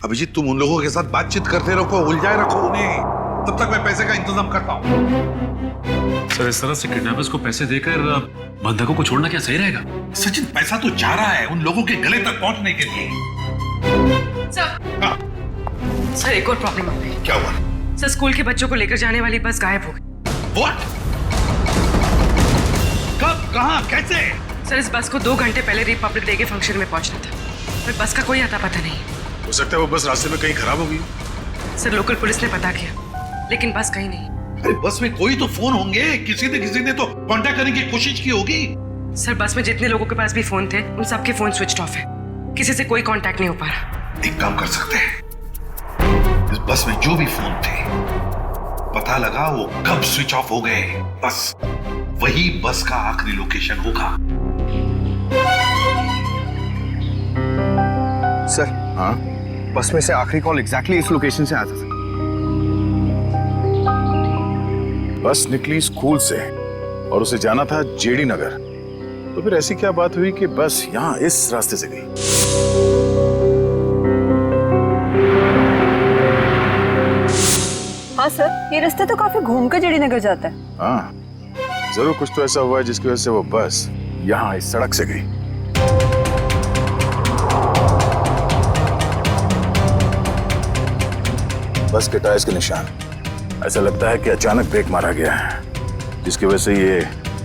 अभिजीत तुम उन लोगों के साथ बातचीत करते रखो, उलझाए रखो उन्हें, तब तक मैं पैसे का इंतजाम करता हूँ। सर इस तरह से किडनैपर्स को पैसे देकर बंधकों को छोड़ना क्या सही रहेगा? सचिन पैसा तो जा रहा है उन लोगों के गले तक पहुंचने के लिए। सर, हाँ। सर एक और प्रॉब्लम आ गई। क्या हुआ? सर स्कूल के बच्चों को लेकर जाने वाली बस गायब हो गई। What? कब, कहाँ, कैसे? सर इस बस को 2 घंटे पहले रिपब्लिक डे के फंक्शन में पहुंचना था, पर बस का कोई अता पता नहीं। हो सकता है वो बस रास्ते में कहीं खराब हो गई। सर लोकल पुलिस ने पता किया, लेकिन बस कहीं नहीं। अरे बस में कोई तो फोन होंगे, किसी ने तो कांटेक्ट करने की कोशिश की होगी। सर बस में जितने लोगों के पास भी फोन थे उन सबके फोन स्विच ऑफ है, किसी से कोई कांटेक्ट नहीं हो पा रहा। एक काम कर सकते हैं, इस बस में जो भी फोन थे पता लगा वो कब स्विच ऑफ हो गए, बस वही बस का आखिरी लोकेशन होगा। सर, हाँ बस में से आखिरी कॉल एग्जैक्टली इस लोकेशन से आया था। बस निकली स्कूल से और उसे जाना था जेडी नगर, तो फिर ऐसी क्या बात हुई कि बस यहाँ इस रास्ते से गई? हाँ सर, ये रास्ता तो काफी घूम कर जेडी नगर जाता है। हाँ जरूर कुछ तो ऐसा हुआ है जिसकी वजह से वो बस यहाँ इस सड़क से गई। बस के टायर्स के निशान, ऐसा लगता है कि अचानक ब्रेक मारा गया है, जिसकी वजह से ये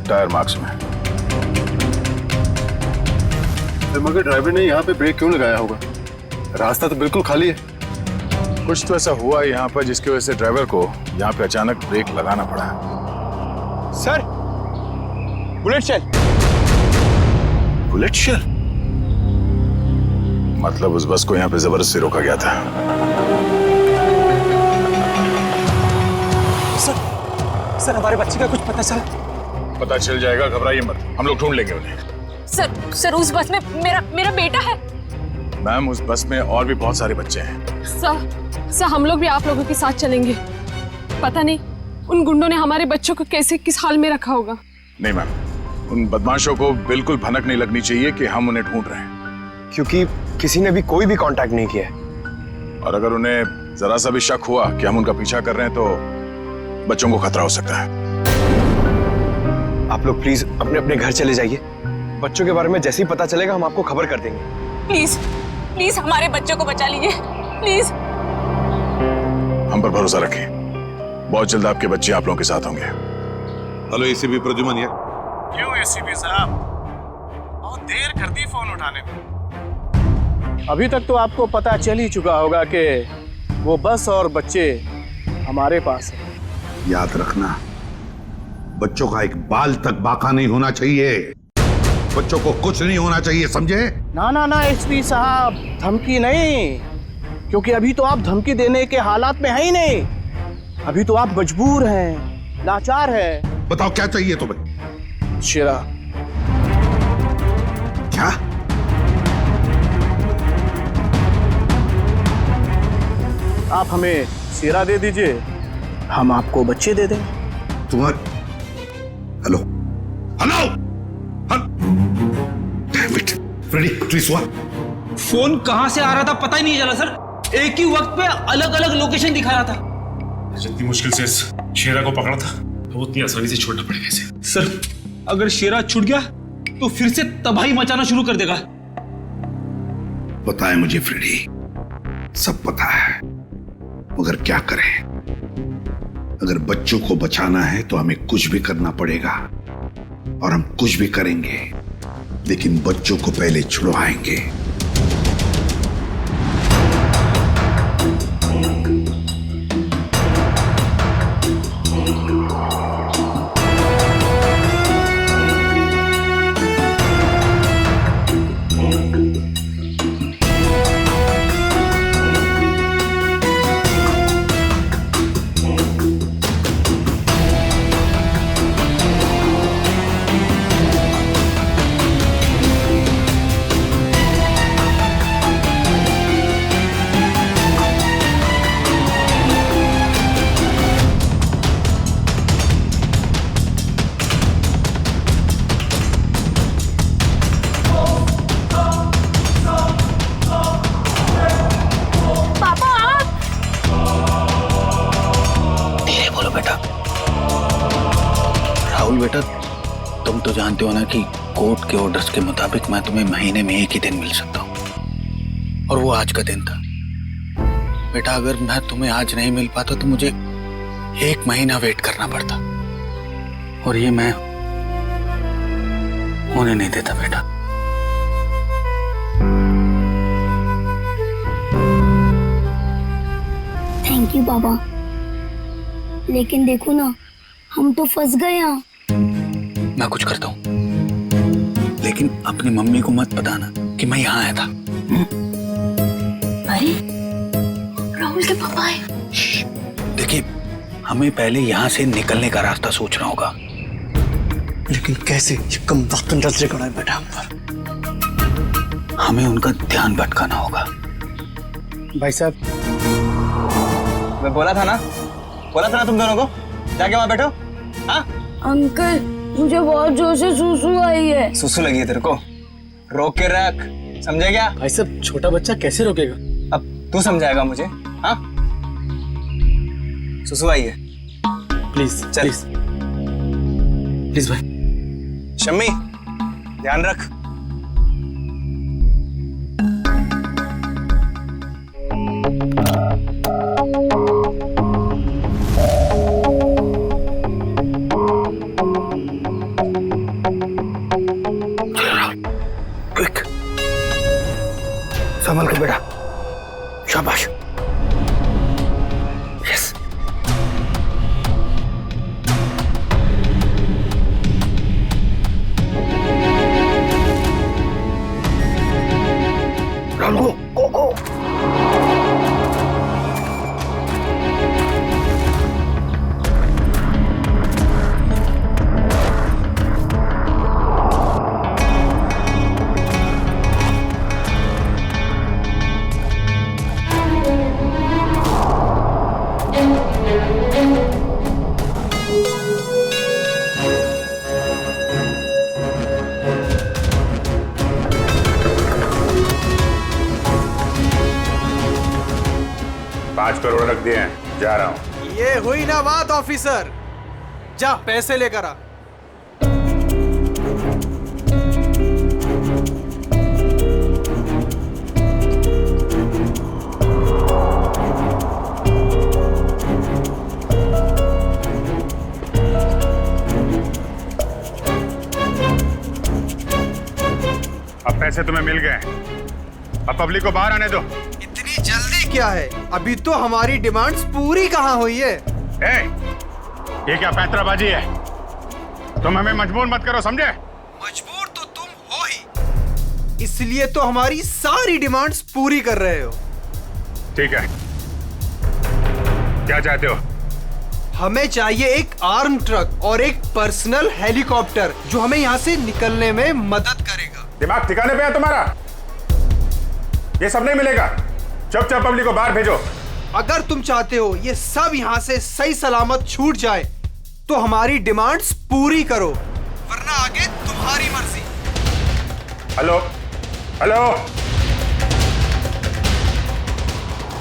टायर मार्क्स में। मगर ड्राइवर ने यहाँ पे ब्रेक क्यों लगाया होगा? रास्ता तो बिल्कुल खाली है। कुछ तो ऐसा हुआ यहाँ पर जिसकी वजह से ड्राइवर को यहाँ पे अचानक ब्रेक लगाना पड़ा। Sir, bullet shell. Bullet shell? मतलब उस बस को यहाँ पे जबरदस्ती रोका गया था। सर हमारे बच्चे का कुछ पता चला? पता चल जाएगा, घबराइए मत, हम लोग ढूंढ लेंगे उन्हें। सर उस बस में मेरा बेटा है। मैम उस बस में और भी बहुत सारे बच्चे हैं। सर हम लोग भी आप लोगों के साथ चलेंगे। पता नहीं उन गुंडों ने हमारे बच्चों को कैसे किस हाल में रखा होगा। नहीं मैम, उन बदमाशों को बिल्कुल भनक नहीं लगनी चाहिए कि हम उन्हें ढूंढ रहे हैं, क्योंकि किसी ने भी कोई भी कांटेक्ट नहीं किया है। और अगर उन्हें जरा सा भी शक हुआ कि हम उनका पीछा कर रहे हैं तो बच्चों को खतरा हो सकता है। आप लोग प्लीज अपने अपने घर चले जाइए। बच्चों के बारे में जैसे ही पता चलेगा हम आपको खबर कर देंगे। प्लीज हमारे बच्चों को बचा लीजिए, प्लीज। हम पर भरोसा रखें, बहुत जल्द आपके बच्चे आप लोगों के साथ होंगे। हेलो एसीपी प्रद्युमन यार। क्यों एसीपी साहब, बहुत देर कर दी फोन उठाने में। अभी तक तो आपको पता चल ही चुका होगा कि वो बस और बच्चे हमारे पास है। याद रखना, बच्चों का एक बाल तक बाका नहीं होना चाहिए, बच्चों को कुछ नहीं होना चाहिए, समझे? ना एसपी साहब, धमकी नहीं, क्योंकि अभी तो आप धमकी देने के हालात में है ही नहीं। अभी तो आप मजबूर हैं, लाचार हैं। बताओ क्या चाहिए तुम्हें? शेरा। क्या? आप हमें शेरा दे दीजिए, हम आपको बच्चे दे देंगे। तुम्हारे hello hello damn it, Freddy please हुआ। फोन कहां से आ रहा था पता ही नहीं चला सर, एक ही वक्त पे अलग अलग लोकेशन दिखा रहा था। जितनी मुश्किल से इस शेरा को पकड़ा था वो उतनी आसानी से छोड़ना पड़ेगा इसे। सर अगर शेरा छूट गया तो फिर से तबाही मचाना शुरू कर देगा। पता है मुझे फ्रेडी, सब पता है, मगर क्या करें? अगर बच्चों को बचाना है तो हमें कुछ भी करना पड़ेगा, और हम कुछ भी करेंगे, लेकिन बच्चों को पहले छुड़वाएंगे। राहुल बेटा, तुम तो जानते हो ना कि कोर्ट के ऑर्डर्स के मुताबिक मैं तुम्हें महीने में एक ही दिन मिल सकता हूँ, और वो आज का दिन था। बेटा अगर मैं तुम्हें आज नहीं मिल पाता तो मुझे 1 महीना वेट करना पड़ता, और ये मैं होने नहीं देता बेटा। थैंक यू बाबा, लेकिन देखो ना, हम तो फंस गए यहाँ। मैं कुछ करता हूँ, लेकिन अपनी मम्मी को मत बताना कि मैं यहाँ आया था। अरे राहुल के पापा है। देखिए, हमें पहले यहाँ से निकलने का रास्ता सोचना होगा। लेकिन कैसे? ये कम वक्त नजर खड़ा है बेटा हम पर। हमें उनका ध्यान भटकाना होगा। भाई साहब, मैं बोला था ना तुम दोनों को, जाके वहां बैठो। हाँ अंकल, मुझे बहुत जोर से सुसु आई है। सुसु लगी है तेरे को? रोक के रख, समझे क्या? भाई साहब, छोटा बच्चा कैसे रोकेगा? अब तू समझाएगा मुझे? हाँ, सुसु आई है। प्लीज चल। प्लीज भाई। शम्मी, ध्यान रख। क्विक, संभल के बेटा। शाबाश। यस। राहुल, गो। करोड़ रख दिए हैं, जा रहा हूं। ये हुई ना बात ऑफिसर, जा पैसे लेकर आ। अब पैसे तुम्हें मिल गए, अब पब्लिक को बाहर आने दो। इतनी जल्दी क्या है? अभी तो हमारी डिमांड्स पूरी कहाँ हुई है? ये क्या पैंतराबाजी है? तुम हमें मजबूर मत करो, समझे? मजबूर तो तुम हो ही, इसलिए तो हमारी सारी डिमांड्स पूरी कर रहे हो। ठीक है, क्या चाहते हो? हमें चाहिए एक आर्म ट्रक और एक पर्सनल हेलीकॉप्टर जो हमें यहाँ से निकलने में मदद करेगा। दिमाग ठिकाने पे है तुम्हारा? ये सब नहीं मिलेगा, चुपचाप पब्लिक को बाहर भेजो। अगर तुम चाहते हो ये सब यहाँ से सही सलामत छूट जाए तो हमारी डिमांड्स पूरी करो, वरना आगे तुम्हारी मर्जी। हेलो हेलो,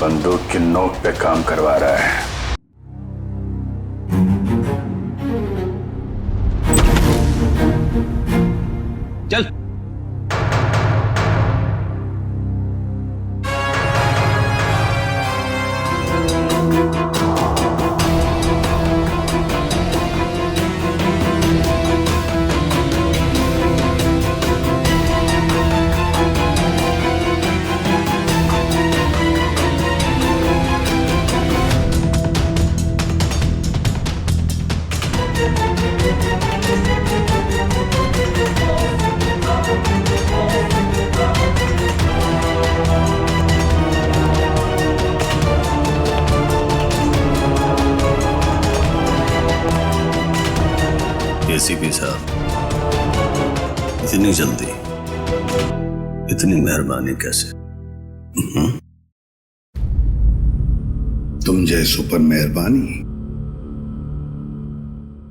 बंदूक की नोक पे काम करवा रहा है। चल। एसीपी साहब, इतनी जल्दी, इतनी मेहरबानी कैसे? तुम जैसों पर मेहरबानी?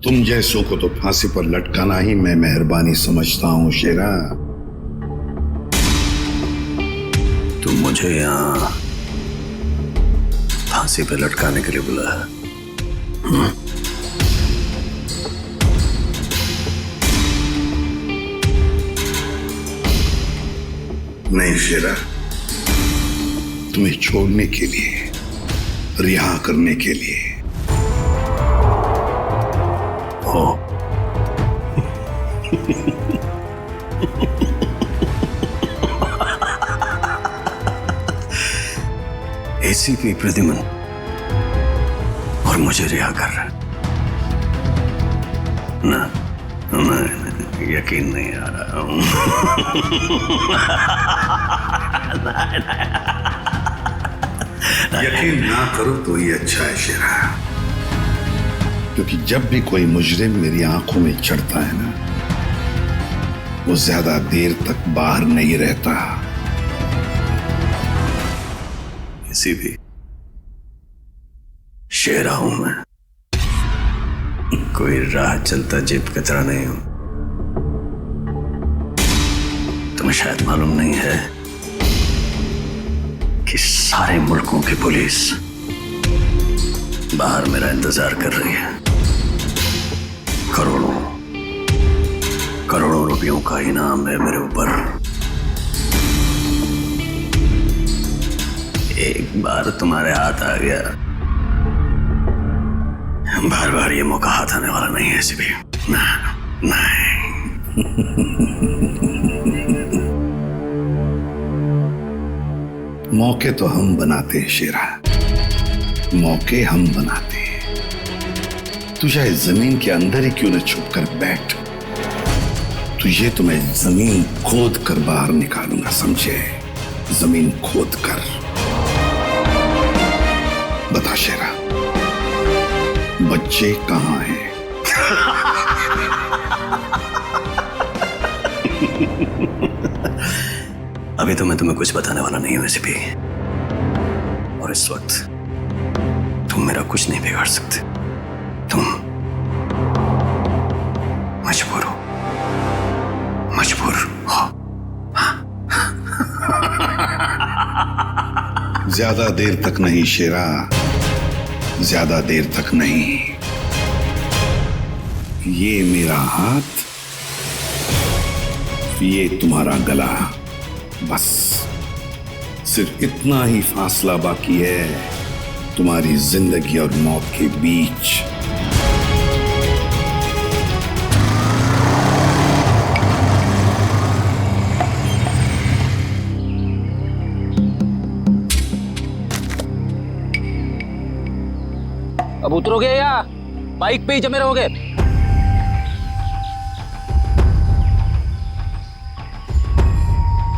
तुम जैसों को तो फांसी पर लटकाना ही मैं मेहरबानी समझता हूं शेरा। तुम मुझे यहाँ फांसी पे लटकाने के लिए बुलाया? नहीं शेरा, तुम्हें छोड़ने के लिए, रिहा करने के लिए। हो एसीपी प्रद्युमन और मुझे रिहा कर रहा है ना? मैं यकीन नहीं आ रहा हूं। यकीन ना करो तो ये अच्छा है शेरा, क्योंकि जब भी कोई मुजरिम मेरी आंखों में चढ़ता है ना, वो ज्यादा देर तक बाहर नहीं रहता। इसी भी शेरा हूं मैं, कोई राह चलता जेब कतरा नहीं हूं। तुम्हें शायद मालूम नहीं है कि सारे मुल्कों की पुलिस बाहर मेरा इंतजार कर रही है। करोड़ों रुपयों का इनाम है मेरे ऊपर। एक बार तुम्हारे हाथ आ गया, बार बार ये मौका हाथ आने वाला नहीं है। ऐसे भी नहीं। मौके तो हम बनाते हैं शेरा, मौके हम बनाते हैं। तू चाहे जमीन के अंदर ही क्यों न छुप कर बैठ, तुझे तो मैं जमीन खोद कर बाहर निकालूंगा, समझे? जमीन खोद कर। बता शेरा, बच्चे कहाँ हैं? अभी तो मैं तुम्हें कुछ बताने वाला नहीं हूं वैसे भी, और इस वक्त तुम मेरा कुछ नहीं बिगाड़ सकते। तुम मजबूर हो। ज्यादा देर तक नहीं शेरा, ज्यादा देर तक नहीं। ये मेरा हाथ, ये तुम्हारा गला, बस सिर्फ इतना ही फासला बाकी है तुम्हारी जिंदगी और मौत के बीच। अब उतरोगे या बाइक पे ही जमे रहोगे?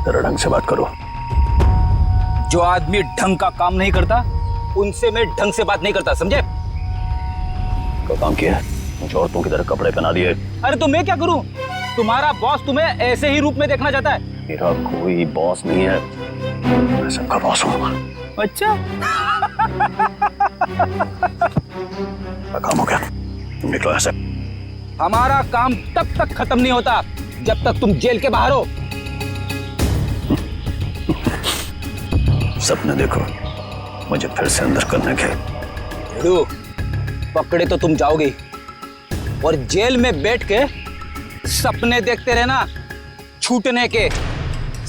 जरा ढंग से बात करो। जो आदमी ढंग का काम नहीं करता उनसे मैं ढंग से बात नहीं करता, समझे? क्या काम किया है? मुझे औरतों की तरह कपड़े पहना दिए। अरे तो मैं क्या करूं? तुम्हारा बॉस तुम्हें ऐसे ही रूप में देखना चाहता है। मेरा कोई बॉस नहीं है, मैं सबका बॉस हूं। अच्छा। काम हो गया, तुम निकलो ऐसे। हमारा काम तब तक खत्म नहीं होता जब तक तुम जेल के बाहर हो। सपने देखो मुझे फिर से अंदर करने के। पकड़े तो तुम जाओगे, और जेल में बैठ के सपने देखते रहना छूटने के,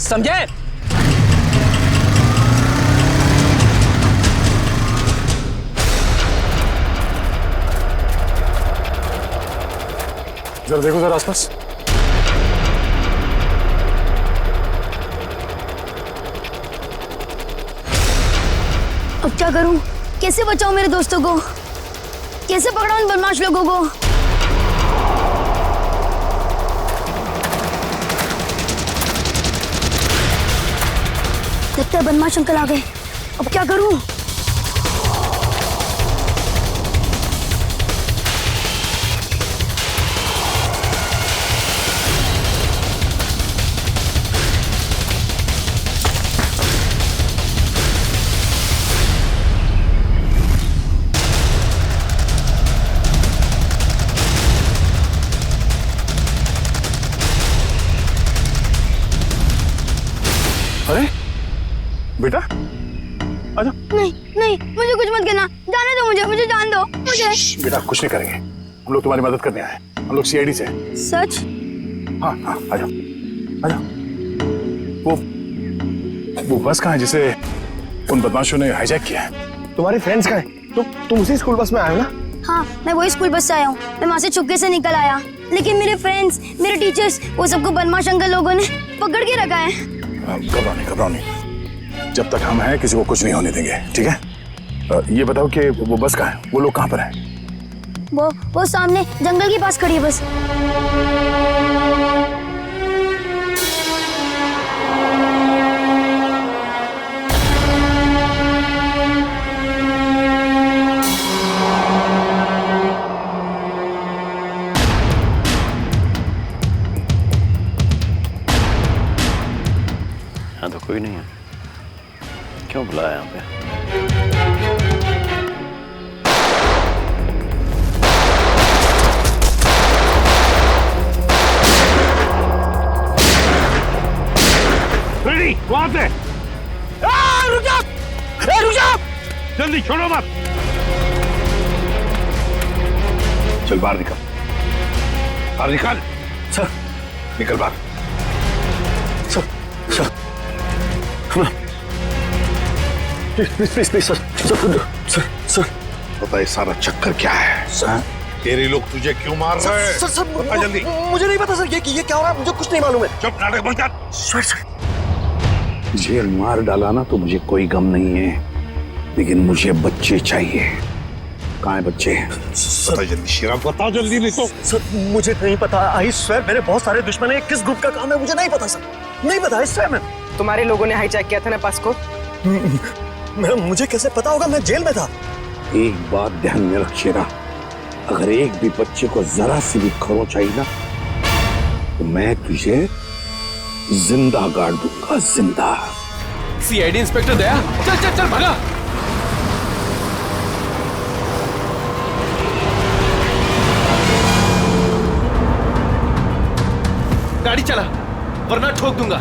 समझे? जरा देखो जरा आसपास। अब क्या करूं? कैसे बचाऊं मेरे दोस्तों को? कैसे पकड़ाऊं इन बदमाश लोगों को? लगता है बदमाश अंकल आ गए। अब क्या करूं? अरे बेटा आजा। नहीं नहीं, मुझे कुछ मत करना, जाने दो मुझे जान दो मुझे। बेटा कुछ नहीं करेंगे, हम लोग तुम्हारी मदद करने आए हैं। हम लोग सीआईडी से हैं। सच? हाँ आजा आजा। वो वो बस कहाँ है जिसे उन बदमाशों ने हाईजैक किया है? तुम्हारे फ्रेंड्स कहाँ हैं? तुम उसी स्कूल बस में आए हो ना? हाँ, मैं वही स्कूल बस से आया हूँ। मैं वहाँ से चुपके से निकल आया, लेकिन मेरे फ्रेंड्स, मेरे टीचर्स, वो सबको बदमाश अंकल लोगों ने पकड़ के रखा है। घबराओ नहीं। जब तक हम हैं किसी को कुछ नहीं होने देंगे, ठीक है? ये बताओ कि वो बस कहाँ है? वो लोग कहाँ पर हैं? वो सामने जंगल के पास खड़ी है बस। यहाँ तो कोई नहीं है, क्यों बुलाया यहाँ पे? वहां से रुक जाओ! जल्दी छोड़ो मत। चल बाहर निकल, बाहर निकल। सर, निकल बाहर। Sir, please sir. पता है सारा चक्कर क्या है? सर, तेरे लोग तुझे क्यों मार रहे हैं? सर, बता जल्दी। मुझे नहीं पता सर, ये क्या हो रहा है, मुझे कुछ नहीं मालूम है। चुप, नाटक बंद कर। सर। जेल मार डाला ना तो मुझे कोई गम नहीं है, लेकिन मुझे बच्चे चाहिए। कहाँ है बच्चे? बता जल्दी शेरा, बता जल्दी, नहीं तो। सर मुझे नहीं पता, आई स्वेयर मेरे बहुत सारे दुश्मन हैं, किस ग्रुप का काम है मुझे नहीं पता सर, नहीं पता। आई स्वेयर मैं। तुम्हारे लोगों ने हाईजैक किया था ना बस को? मुझे कैसे पता होगा, मैं जेल में था। एक बात ध्यान में रख शेरा, अगर एक भी बच्चे को जरा सी भी खरोंच आई ना तो मैं तुझे जिंदा गाड़ दूंगा, जिंदा। सीआईडी इंस्पेक्टर दया, चल चल चल भागा। गाड़ी चला वरना ठोक दूंगा।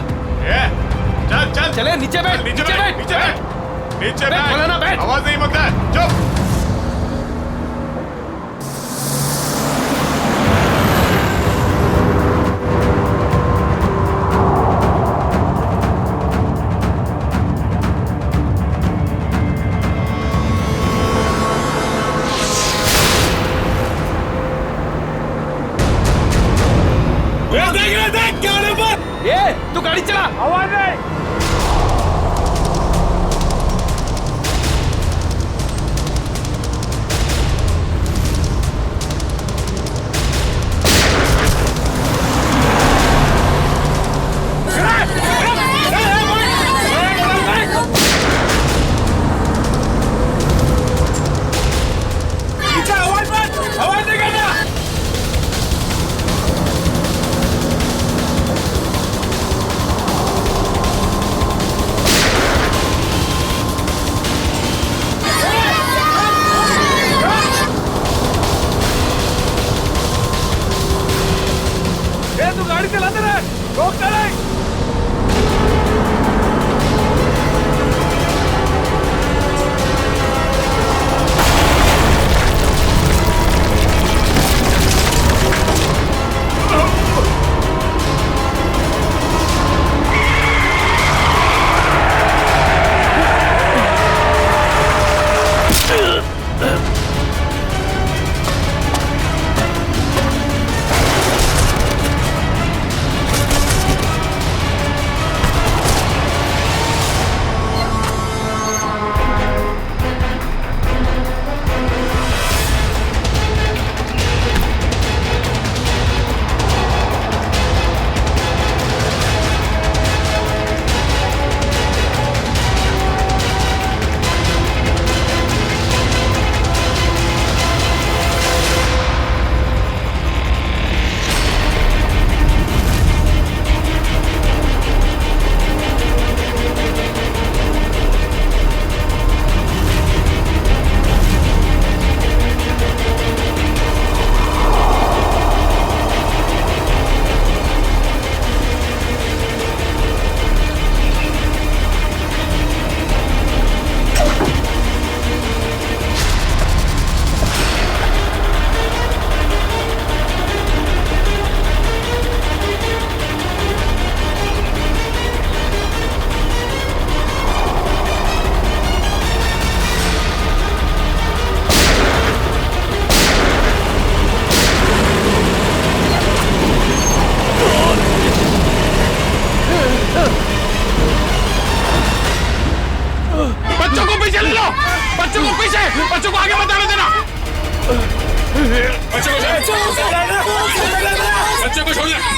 चल चल चले, नीचे बैठ, नीचे बैठ, नीचे बैठ, बोला ना बैठ। आवाज नहीं मत कर, चुप। देख क्या होने पर? ये तू गाड़ी चला, आवाज नहीं।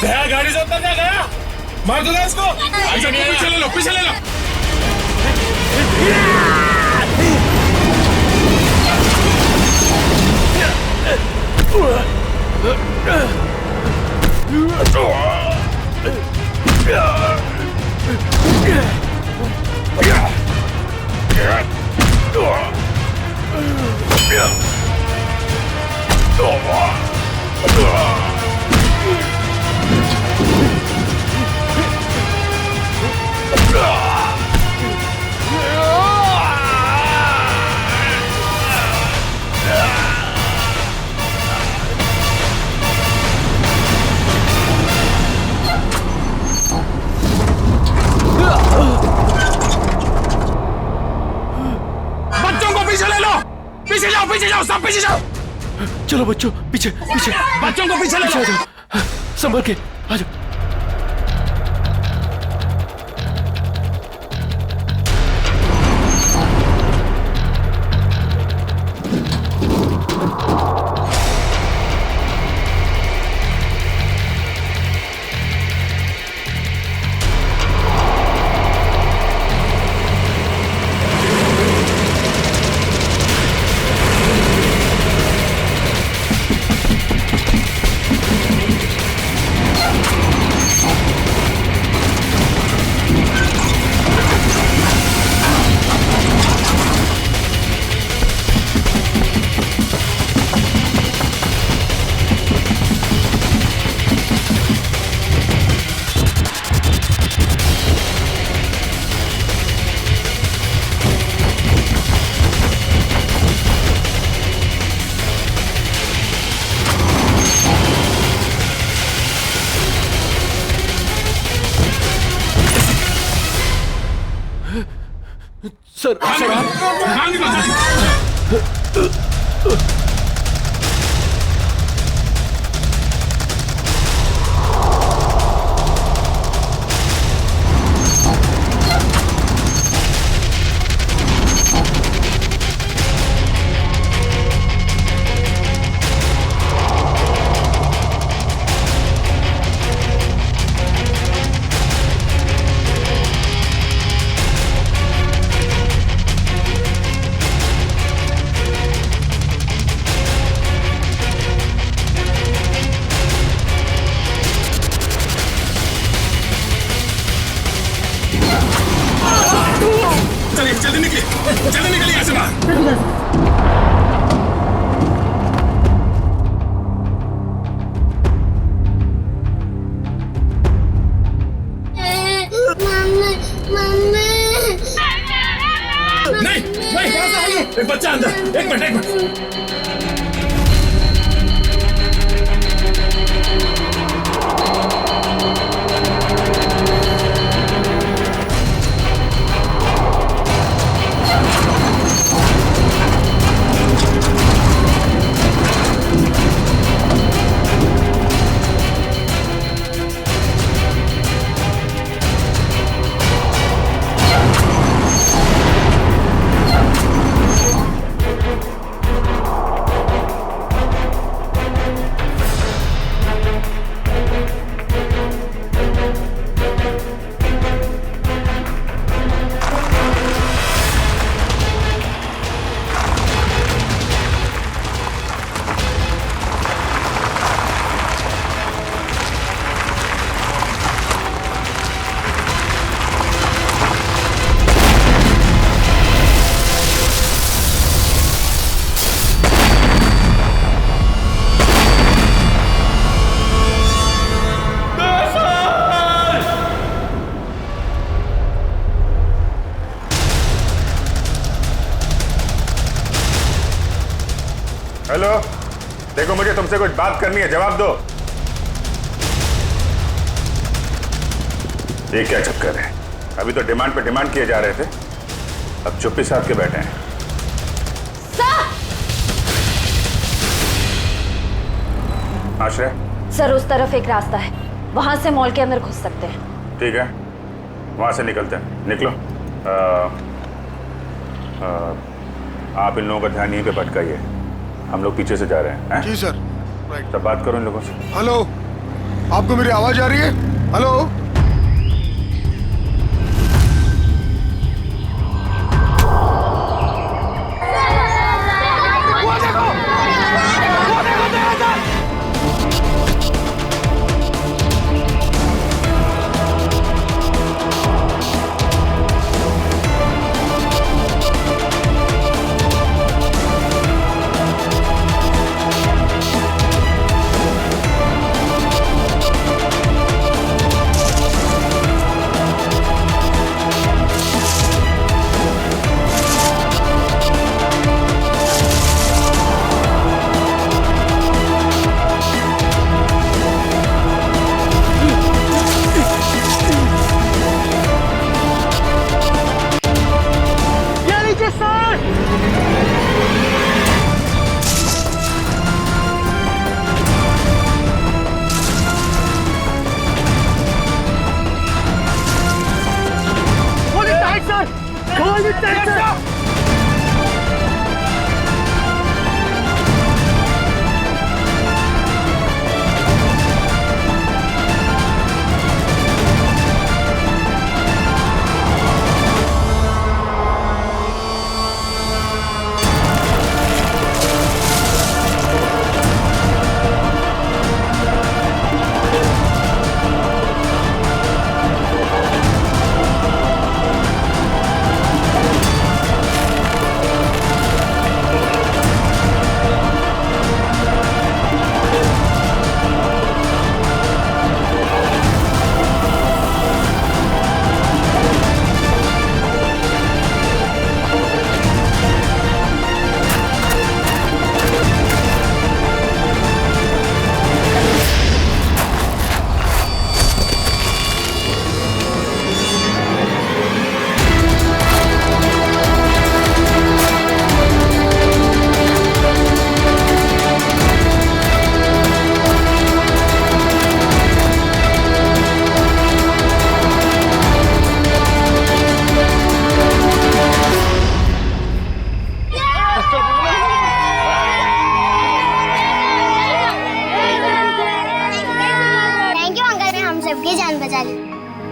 गया गाड़ी से उतर जा गया, मार दो ना इसको। पीछे ले लो, पीछे ले लो। पीछे जाओ, सब पीछे जाओ। चलो बच्चों, पीछे पीछे। बच्चों को पीछे ले जाओ। संभल के आ जाओ। सर जल्दी निकलिए यहाँ से बाहर। नहीं, एक बच्चा अंदर। एक मिनट। हेलो, देखो मुझे तुमसे कुछ बात करनी है, जवाब दो। ये क्या चक्कर है? अभी तो डिमांड पे डिमांड किए जा रहे थे, अब चुप्पी साध के बैठे हैं। आश्रय सर, उस तरफ एक रास्ता है, वहां से मॉल के अंदर घुस सकते हैं। ठीक है, वहां से निकलते हैं। निकलो। आप इन लोगों का ध्यान यहीं पे भटकाइए, हम लोग पीछे से जा रहे हैं। जी सर। तब बात करो इन लोगों से। हेलो, आपको मेरी आवाज आ रही है? हेलो?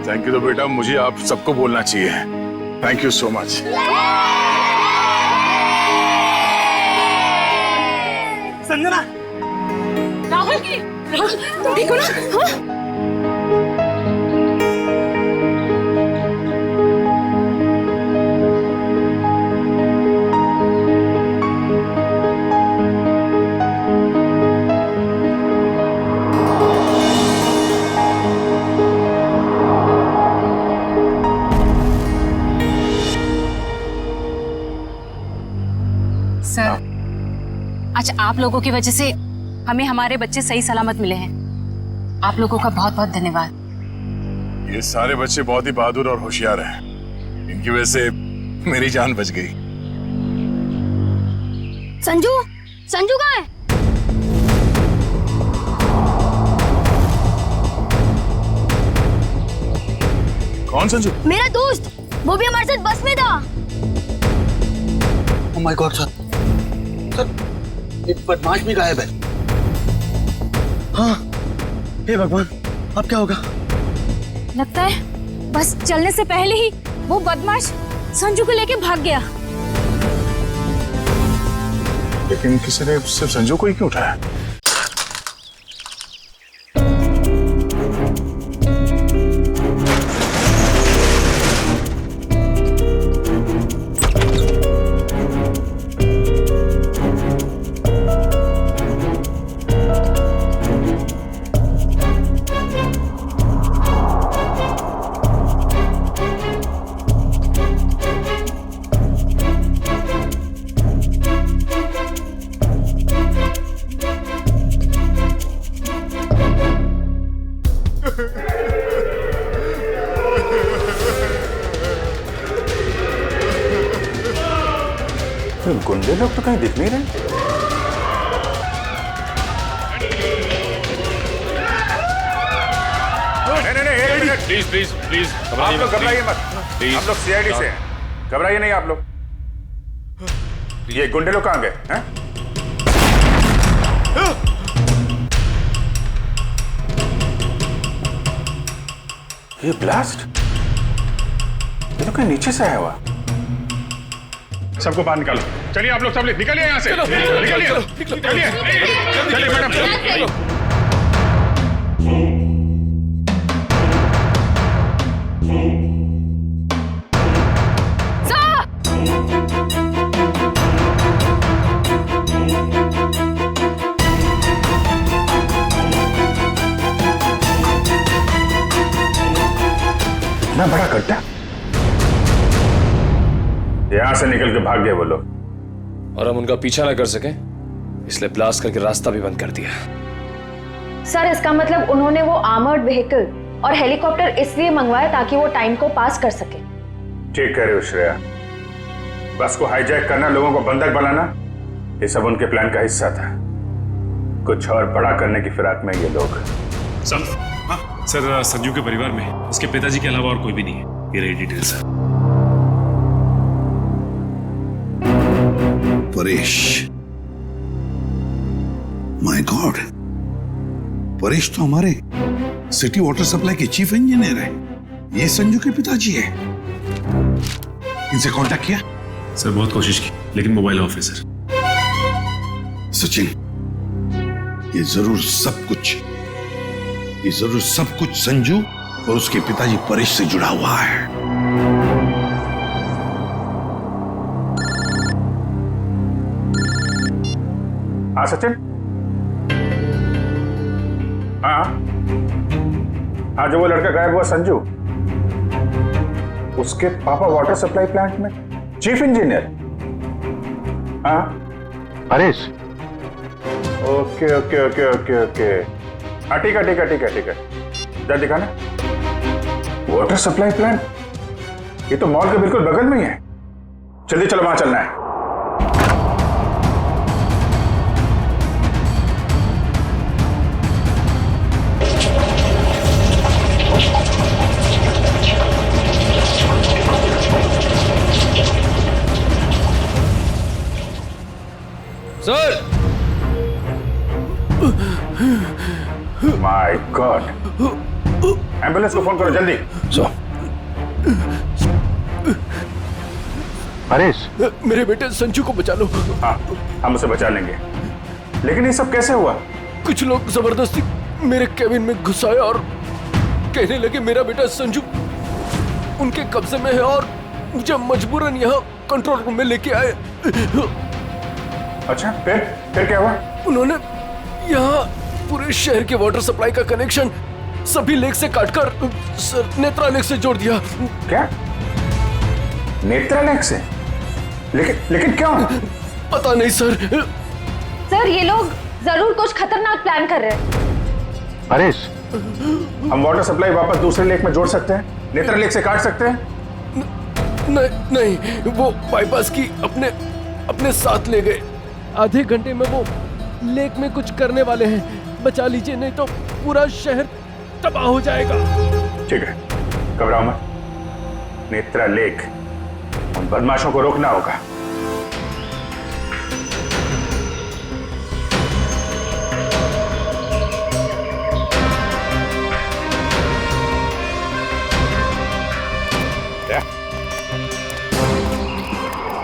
थैंक यू तो बेटा मुझे आप सबको बोलना चाहिए। Thank you so much. Sanjana, Rahul तुम ठीक हो ना? हाँ? सर, आज आप लोगों की वजह से हमें हमारे बच्चे सही सलामत मिले हैं। आप लोगों का बहुत बहुत धन्यवाद। ये सारे बच्चे बहुत ही बहादुर और होशियार हैं। इनकी वजह से मेरी जान बच गई। संजू, संजू कहाँ है? कौन संजू? मेरा दोस्त, वो भी हमारे साथ बस में था। ओह माय गॉड सर, एक बदमाश भी गायब है। हाँ, हे भगवान, अब क्या होगा? लगता है बस चलने से पहले ही वो बदमाश संजू को लेके भाग गया। लेकिन किसी ने सिर्फ संजू को ही क्यों उठाया? गुंडे लोग तो कहीं दिख नहीं रहे। नहीं, प्लीज प्लीज प्लीज आप लोग घबराइए मत। आप लोग सीआईडी से हैं, घबराइए नहीं आप लोग। ये गुंडे लोग कहाँ गए हैं? ये ब्लास्ट ये तो कहीं नीचे से आया हुआ। सबको बाहर निकालो। चलिए आप लोग सब निकलिए यहाँ से। निकलिए चलिए मैडम। इतना बड़ा गड्ढा, यहां से निकल के भाग गए वो लोग और हम उनका पीछा ना कर सके इसलिए ब्लास्ट करके रास्ता भी बंद कर दिया। सर इसका मतलब उन्होंने वो आर्मर्ड व्हीकल और हेलीकॉप्टर इसलिए मंगवाया ताकि वो टाइम को पास कर सके। ठीक कह रहे हो श्रेया, बस को हाईजैक करना, लोगों को बंधक बनाना, ये सब उनके प्लान का हिस्सा था। कुछ और बड़ा करने की फिराक में ये लोग। सर संजू के परिवार में उसके पिताजी के अलावा और कोई भी नहीं है। ये रही details. Paresh, my God, Paresh तो हमारे सिटी वाटर सप्लाई के चीफ इंजीनियर है। ये संजू के पिताजी है। इनसे कांटेक्ट किया? सर बहुत कोशिश की लेकिन मोबाइल ऑफ है सर। सचिन, ये जरूर सब कुछ संजू और उसके पिताजी परेश से जुड़ा हुआ है। हाँ सचिन, हाँ जो वो लड़का गायब हुआ संजू, उसके पापा वाटर सप्लाई प्लांट में चीफ इंजीनियर। हाँ Paresh. Okay okay okay okay okay, हाँ ठीक है जा दिखाना। वाटर सप्लाई प्लांट, ये तो मॉल के बिल्कुल बगल में ही है। जल्दी चलो, वहां चलना है। सर, माय गॉड, एम्बुलेंस को फोन करो जल्दी। परेश, मेरे बेटे संजू को बचा लो। हाँ, हम उसे बचा लेंगे, लेकिन ये सब कैसे हुआ? कुछ लोग जबरदस्ती मेरे केबिन में घुसाए और कहने लगे मेरा बेटा संजू उनके कब्जे में है और मुझे मजबूरन यहाँ कंट्रोल रूम में लेके आए। अच्छा, फिर क्या हुआ? उन्होंने यहाँ पूरे शहर के वाटर सप्लाई का कनेक्शन सभी लेक से काटकर नेत्रा लेक से जोड़ दिया। क्या? नेत्रा लेक से? लेकिन क्यों? पता नहीं सर। सर ये लोग जरूर कुछ खतरनाक प्लान कर रहे हैं। परेश, हम वाटर सप्लाई वापस दूसरे लेक में जोड़ सकते हैं, नेत्रा लेक से काट सकते हैं? नहीं, वो बाईपास की अपने साथ ले गए। आधे घंटे में वो लेक में कुछ करने वाले हैं। बचा लीजिए, नहीं तो पूरा शहर तबाह हो जाएगा। ठीक है, घबराओ मत। नेत्रा लेक, उन बदमाशों को रोकना होगा।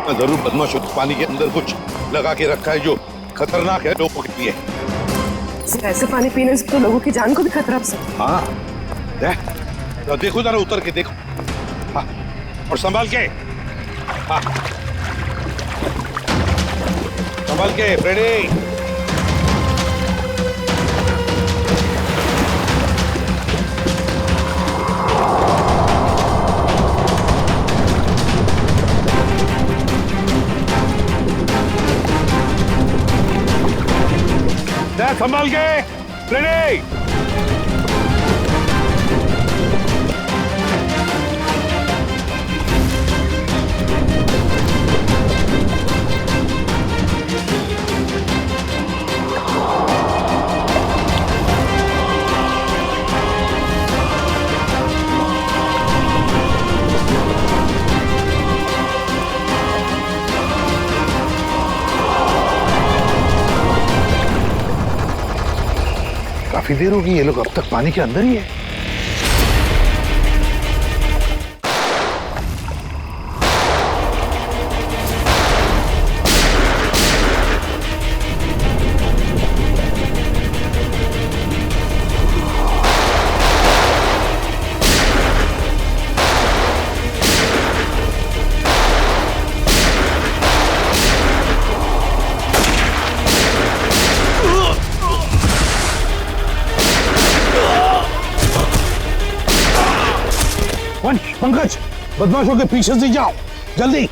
जरूर बदमाशों को पानी के अंदर कुछ लगा के रखा है जो खतरनाक है लोगों के लिए। ऐसे पानी पीने से तो लोगों की जान को भी खतरा है। हाँ, देखो जरा, उतर के देखो। हाँ, और संभाल के। हाँ, संभाल के फ्रेडी। संभाल के रेडी। काफी देर होगी, ये लोग अब तक पानी के अंदर ही है। वंश, पंकज, बदमाशों के पीछे से जाओ जल्दी।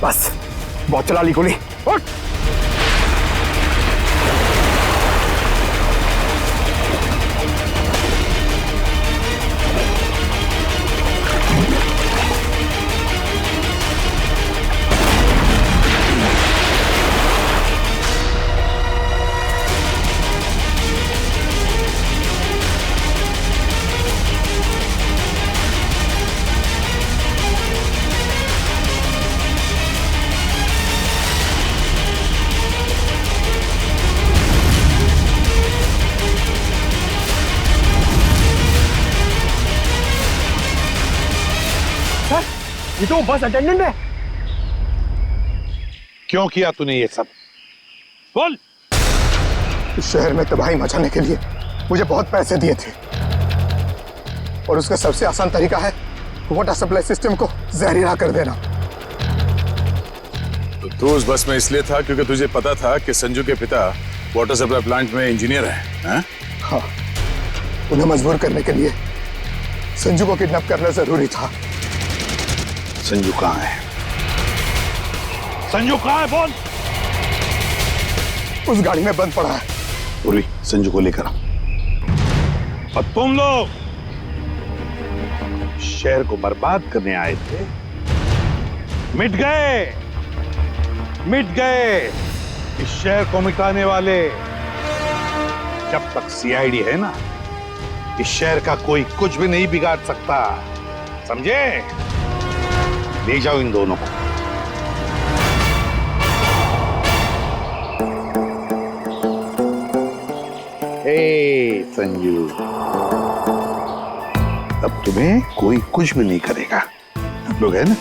बस बहुत चला ली गोली। उठ। ये तो बस अटेंडेंट है। क्यों किया तूने ये सब? बोल। इस शहर में तबाही मचाने के लिए मुझे बहुत पैसे दिए थे और उसका सबसे आसान तरीका है वाटर सप्लाई सिस्टम को जहरीला कर देना। तो तू उस बस में इसलिए था क्योंकि तुझे पता था कि संजू के पिता वाटर सप्लाई प्लांट में इंजीनियर हैं? हाँ, उन्हें मजबूर करने के लिए संजू को किडनैप करना जरूरी था। संजू कहाँ है? संजू कहाँ है? बोल। उस गाड़ी में बंद पड़ा है। पूर्वी, संजू को लेकर आओ। और तुम लोग शहर को बर्बाद करने आए थे, मिट गए, मिट गए। इस शहर को मिटाने वाले जब तक सीआईडी है ना, इस शहर का कोई कुछ भी नहीं बिगाड़ सकता, समझे? ले जाओ इन दोनों को। हे संजू, अब तुम्हें कोई कुछ भी नहीं करेगा। हम लोग है ना?